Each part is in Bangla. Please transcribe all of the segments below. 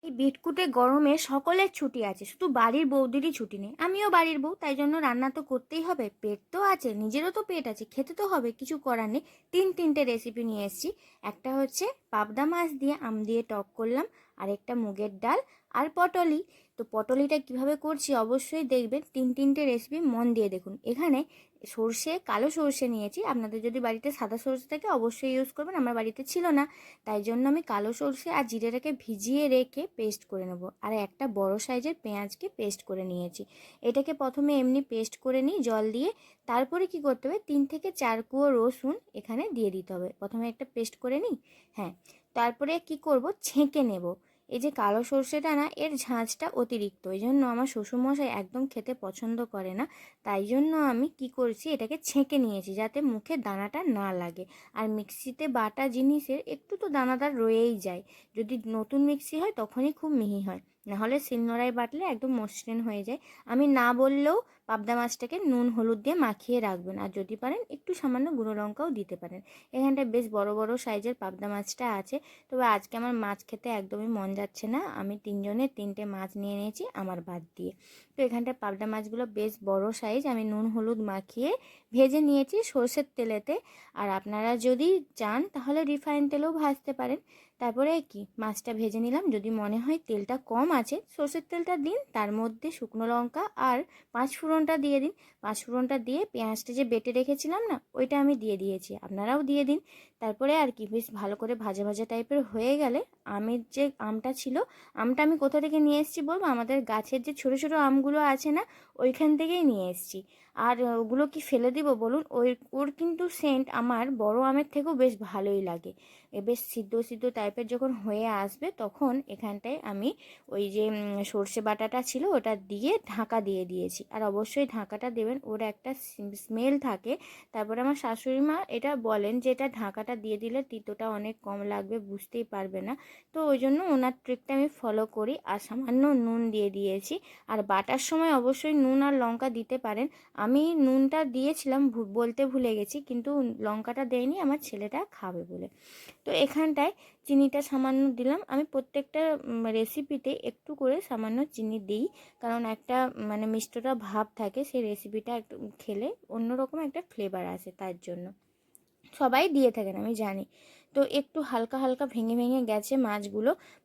এই বিটকুটে গরমে সকলের ছুটি আছে, শুধু বাড়ির বউদেরই ছুটি নেই। আমিও বাড়ির বউ, তাই জন্য রান্না তো করতেই হবে। পেট তো আছে, নিজেরও তো পেট আছে, খেতে তো হবে, কিছু করার নেই। তিনটে রেসিপি নিয়ে এসেছি। একটা হচ্ছে পাবদা মাছ দিয়ে আম দিয়ে টক করলাম, আর একটা মুগের ডাল, আর পটলি। তো পটলিটা কিভাবে করছি অবশ্যই দেখবেন। তিনটে রেসিপি মন দিয়ে দেখুন। এখানে সর্ষে, কালো সর্ষে নিয়েছি। আপনাদের যদি বাড়িতে সাদা সর্ষে থাকে অবশ্যই ইউজ করবেন, আমার বাড়িতে ছিল না, তাই জন্য আমি কালো সর্ষে আর জিরেটাকে ভিজিয়ে রেখে পেস্ট করে নেব। আর একটা বড় সাইজের পেঁয়াজকে পেস্ট করে নিয়েছি। এটাকে প্রথমে এমনি পেস্ট করে নিই জল দিয়ে। তারপরে কি করতে হবে, 3 থেকে 4 কুয়ো রসুন এখানে দিয়ে দিতে হবে। প্রথমে একটা পেস্ট করে নিই। হ্যাঁ, তারপরে কি করব, ছেঁকে নেব। এই যে কালো সর্ষেটা না, এর ঝাঁঝটা অতিরিক্ত, এই জন্য আমার শ্বশুরমশাই একদম খেতে পছন্দ করে না। তাই জন্য আমি কি করছি, এটাকে ছেঁকে নিয়েছি যাতে মুখে দানাটা না লাগে। আর মিক্সিতে বাটা জিনিসের একটু তো দানাদার রয়েই যায়। যদি নতুন মিক্সি হয় তখনই খুব মিহি হয়, নাহলে শিলনোড়ায় বাটলে একদম মসৃণ হয়ে যায়। আমি না বললেও পাবদা মাছটাকে নুন হলুদ দিয়ে মাখিয়ে রাখবেন, আর যদি পারেন একটু সামান্য গুঁড়ো লঙ্কাও দিতে পারেন। এখানটায় বেশ বড় বড় সাইজের পাবদা মাছটা আছে। তবে আজকে আমার মাছ খেতে একদমই মন যাচ্ছে না, আমি তিনজনের তিনটে মাছ নিয়ে নিয়েছি আমার বাদ দিয়ে। তো এখানটায় পাবদা মাছগুলো বেশ বড় সাইজ, আমি নুন হলুদ মাখিয়ে ভেজে নিয়েছি সর্ষের তেলেতে। আর আপনারা যদি চান তাহলে রিফাইন তেলেও ভাজতে পারেন। তারপরে কি মাছটা ভেজে নিলাম। যদি মনে হয় তেলটা কম আছে, সর্ষের তেলটা দিন, তার মধ্যে শুকনো লঙ্কা আর পাঁচফোড়নটা দিয়ে দিন। পাঁচফোড়নটা দিয়ে পেঁয়াজটা যে বেটে রেখেছিলাম না, ওইটা আমি দিয়ে দিয়েছি, আপনারাও দিয়ে দিন। তারপরে আর কি বেশ ভালো করে ভাজা ভাজা টাইপের হয়ে গেলে, আমের যে আমটা ছিল, আমটা আমি কোথা থেকে নিয়ে এসেছি বলবো, আমাদের গাছের যে ছোটো ছোটো আমগুলো আছে না, ওইখান থেকেই নিয়ে এসেছি। আর ওগুলো কি ফেলে দিব বলুন, ওর কিন্তু সেন্ট আমার বড় আমের থেকেও বেশ ভালোই লাগে। বেশ সিদ্ধ সিদ্ধ টাইপের যখন হয়ে আসবে, তখন এখানটায় আমি ওই যে সর্ষে বাটাটা ছিল ওটা দিয়ে ঢাকা দিয়ে দিয়েছি। আর অবশ্যই ঢাকাটা দেবেন, ওর একটা স্মেল থাকে। তারপরে আমার শাশুড়ি মা এটা বলেন যে এটা ঢাকাটা দিয়ে দিলে তিতোটা অনেক কম লাগবে, বুঝতেই পারবে না। তো ওই জন্য ওনার ট্রিকটা আমি ফলো করি, আর সামান্য নুন দিয়ে দিয়েছি। আর বাটার সময় অবশ্যই নুন আর লঙ্কা দিতে পারেন। আমি নুনটা দিয়েছিলাম, বলতে ভুলে গেছি, কিন্তু লঙ্কাটা দেয়নি আমার ছেলেটা খাবে বলে। তো এখানটায় চিনিটা সামান্য দিলাম। আমি প্রত্যেকটা রেসিপিতে একটু করে সামান্য চিনি দিই, কারণ একটা মানে মিষ্টতা ভাব থাকে, সেই রেসিপিটা একটু খেলে অন্যরকম একটা ফ্লেভার আসে, তার জন্য সবাই দিয়ে থাকেন আমি জানি। তো একটু হালকা হালকা ভেঙে ভেঙে গেছে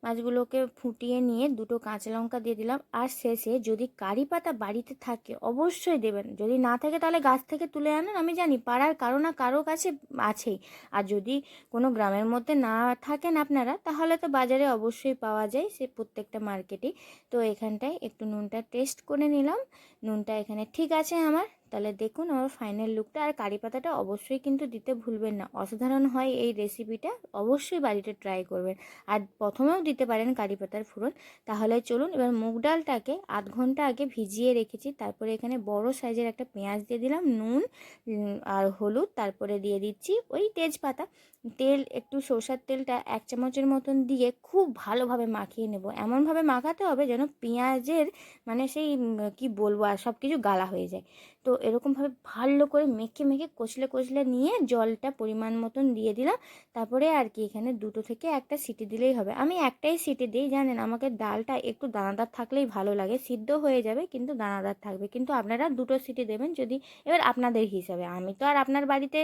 মাছগুলোকে ফুটিয়ে নিয়ে দুটো কাঁচা লঙ্কা দিয়ে দিলাম। আর শেষে যদি কারি পাতা বাড়িতে থাকে অবশ্যই দেবেন, যদি না থাকে তাহলে গাছ থেকে তুলে আনেন, আমি জানি পাড়ার কারো না কারো কাছে আছেই। আর যদি কোনো গ্রামের মধ্যে না থাকেন আপনারা, তাহলে তো বাজারে অবশ্যই পাওয়া যায়, সে প্রত্যেকটা মার্কেটেই। তো এখানটায় একটু নুনটা টেস্ট করে নিলাম, নুনটা এখানে ঠিক আছে আমার। তাহলে দেখুন আমার ফাইনাল লুকটা। আর কারি পাতাটা অবশ্যই কিন্তু দিতে ভুলবেন না, অসাধারণ হয় এই রেসিপিটা, অবশ্যই বাড়িতে ট্রাই করবেন। আর প্রথমেও দিতে পারেন কারি পাতার ফোড়ন। তাহলে চলুন এবার মুগ ডালটাকে আধ ঘন্টা আগে ভিজিয়ে রেখেছি, তারপরে এখানে বড় সাইজের একটা পেঁয়াজ দিয়ে দিলাম, নুন আর হলুদ, তারপরে দিয়ে দিচ্ছি ওই তেজপাতা। তেল একটু সরষের তেলটা 1 চামচের মতন দিয়ে খুব ভালোভাবে মাখিয়ে নেব। এমনভাবে মাখাতে হবে যেন পেঁয়াজের মানে সেই কি বলবো আর সব কিছু গালা হয়ে যায়। তো এরকমভাবে ভালো করে মেখে মেখে কষলে কষলে নিয়ে জলটা পরিমাণ মতন দিয়ে দিলাম। তারপরে আর কি এখানে 2 থেকে 1টা সিটি দিলেই হবে। আমি একটাই সিটি দিই, জানেন আমাকে ডালটা একটু দানাদার থাকলেই ভালো লাগে, সিদ্ধ হয়ে যাবে কিন্তু দানাদার থাকবে, কিন্তু আপনারা 2টো সিটি দেবেন যদি, এবার আপনাদের হিসাবে। আমি তো আর আপনার বাড়িতে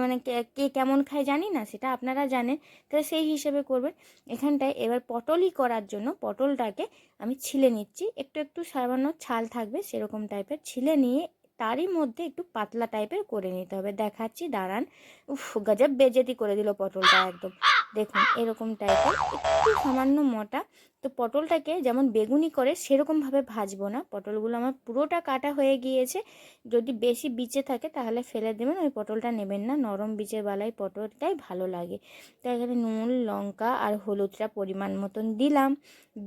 মানে কে কেমন খায় জানি না, সেটা আপনারা জানেন, তো সেই হিসেবে করবেন। এখানটায় এবার পটলই করার জন্য পটলটাকে আমি ছিলে নিচ্ছি, একটু একটু সামান্য ছাল থাকবে সেরকম টাইপের ছিলে নিয়ে তারই মধ্যে একটু পাতলা টাইপের করে নিতে হবে। দেখাচ্ছি দাঁড়ান। উফ, গজব বেজেতি করে দিল পটলটা একদম। দেখুন এরকম টাইপের একটু সামান্য মোটা। তো পটলটাকে যেমন বেগুনি করে সেরকমভাবে ভাজবো না, পটলগুলো আমার পুরোটা কাটা হয়ে গিয়েছে। যদি বেশি বিচে থাকে তাহলে ফেলে দেবেন, ওই পটলটা নেবেন না, নরম বিচের বেলায় পটলটাই ভালো লাগে। তাই এখানে নুন লঙ্কা আর হলুদটা পরিমাণ মতন দিলাম,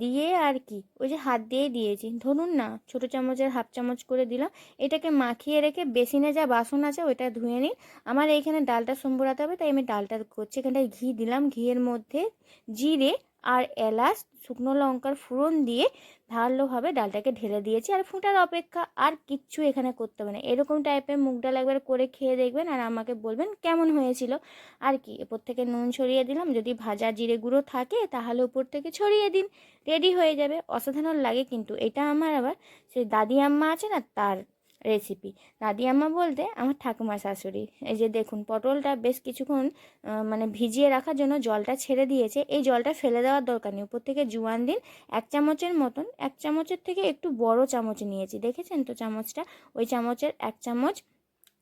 দিয়ে আর কি ওই যে হাত দিয়েই দিয়েছি, ধরুন না ছোটো চামচের হাফ চামচ করে দিলাম। এটাকে মাখিয়ে রেখে বেসিনে যা বাসন আছে ওইটা ধুয়ে নিন। আমার এইখানে ডালটা সম্বরাতে হবে, তাই আমি ডালটা করছি। এখানটায় ঘি দিলাম, ঘিয়ের মধ্যে জিরে আর এলাচ শুকনো লঙ্কার ফোড়ন দিয়ে ভালোভাবে ডালটাকে ঢেলে দিয়েছি। আর ফোটার অপেক্ষা, আর কিচ্ছু এখানে করতে হবে না। এরকম টাইপের মুগ ডাল একবার করে খেয়ে দেখবেন আর আমাকে বলবেন কেমন হয়েছিল। আর কি, উপর থেকে নুন ছড়িয়ে দিলাম, যদি ভাজা জিরে গুঁড়ো থাকে তাহলে উপর থেকে ছড়িয়ে দিন, রেডি হয়ে যাবে। অসাধারণ লাগে কিন্তু। এটা আমার আবার সেই দাদি আম্মা আছে না, তার রেসিপি। দাদি আম্মা বলতে আমার ঠাকুমা শাশুড়ি। এই যে দেখুন, পটলটা বেশ কিছুক্ষণ মানে ভিজিয়ে রাখার জন্য জলটা ছেড়ে দিয়েছে। এই জলটা ফেলে দেওয়ার দরকার নেই, উপর থেকে জোয়ান দিন। 1 চামচের মতন, 1 চামচের থেকে একটু বড় চামচ নিয়েছি, দেখেছেন তো চামচটা, ওই চামচের 1 চামচ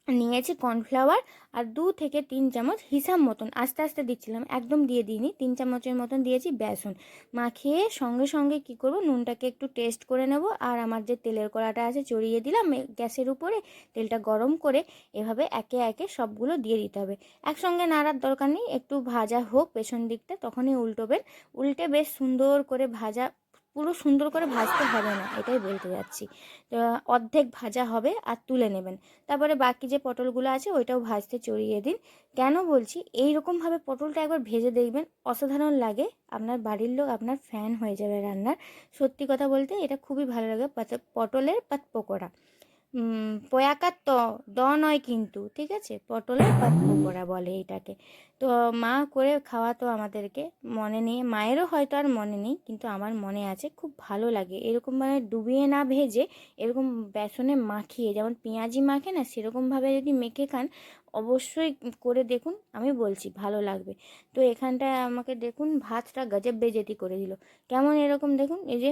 নিয়েছি কর্নফ্লাওয়ার। আর 2 থেকে 3 চামচ হিসাব মতন আস্তে আস্তে দিচ্ছিলাম, একদম দিয়ে দিইনি, 3 চামচের মতন দিয়েছি বেসন। মাখিয়ে সঙ্গে সঙ্গে কি করব, নুনটাকে একটু টেস্ট করে নেব। আর আমার যে তেলের কড়াটা আছে চড়িয়ে দিলাম গ্যাসের উপরে, তেলটা গরম করে এভাবে একে একে সবগুলো দিয়ে দিতে হবে। একসঙ্গে নাড়ার দরকার নেই, একটু ভাজা হোক পেছন দিকটা, তখনই উল্টোবেন। উল্টে বেশ সুন্দর করে ভাজা, পুরো সুন্দর করে ভাজতে হবে না, এটাই বলতে যাচ্ছি। তো অর্ধেক ভাজা হবে আর তুলে নেবেন। তারপরে বাকি যে পটলগুলো আছে ওইটাও ভাজতে চড়িয়ে দিন। কেন বলছি, এই রকমভাবে পটলটা একবার ভেজে দেখবেন, অসাধারণ লাগে। আপনার বাড়ির লোক আপনার ফ্যান হয়ে যাবে রান্নার। সত্যি কথা বলতে এটা খুবই ভালো লাগে, পটলের পাত পকোড়া। পয়াকার নয় কিন্তু, ঠিক আছে, পটলের পাত পকোড়া বলে এটাকে। তো মা করে খাওয়াতো আমাদেরকে, মনে নেই, মায়েরও হয়তো আর মনে নেই, কিন্তু আমার মনে আছে। খুব ভালো লাগে এরকম, মানে ডুবিয়ে না ভেজে এরকম বেসনে মাখিয়ে, যেমন পেঁয়াজি মাখে না, সেরকমভাবে যদি মেখে খান, অবশ্যই করে দেখুন, আমি বলছি ভালো লাগবে। তো এখানটায় আমাকে দেখুন ভাতটা গজব বেজেতি করে দিল। কেমন এরকম দেখুন, এই যে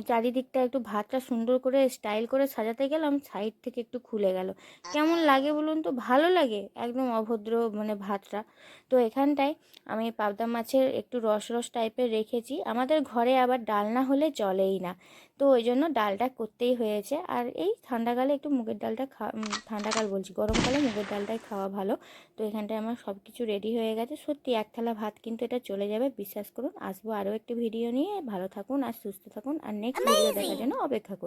চারিদিকটা একটু ভাতটা সুন্দর করে স্টাইল করে সাজাতে গেলাম, সাইড থেকে একটু খুলে গেল। কেমন লাগে বলুন তো, ভালো লাগে একদম অভদ্র মানে ভাতটা। তো এখানটায় আমি পাবদা মাছের একটু রস রস টাইপের রেখেছি। আমাদের ঘরে আবার ডাল না হলে চলেই না, তো ওই জন্য ডালটা করতেই হয়েছে। আর এই ঠান্ডাকালে একটু মুগের ডালটা ঠান্ডাকাল বলছি, গরমকালে মুগের ডালটাই খাওয়া ভালো। তো এখানটায় আমার সব কিছু রেডি হয়ে গেছে। সত্যি এক থালা ভাত কিন্তু এটা চলে যাবে, বিশ্বাস করুন। আসবো আরও একটি ভিডিও নিয়ে। ভালো থাকুন আর সুস্থ থাকুন, আর নেক্সট ভিডিও দেখার জন্য অপেক্ষা করুন।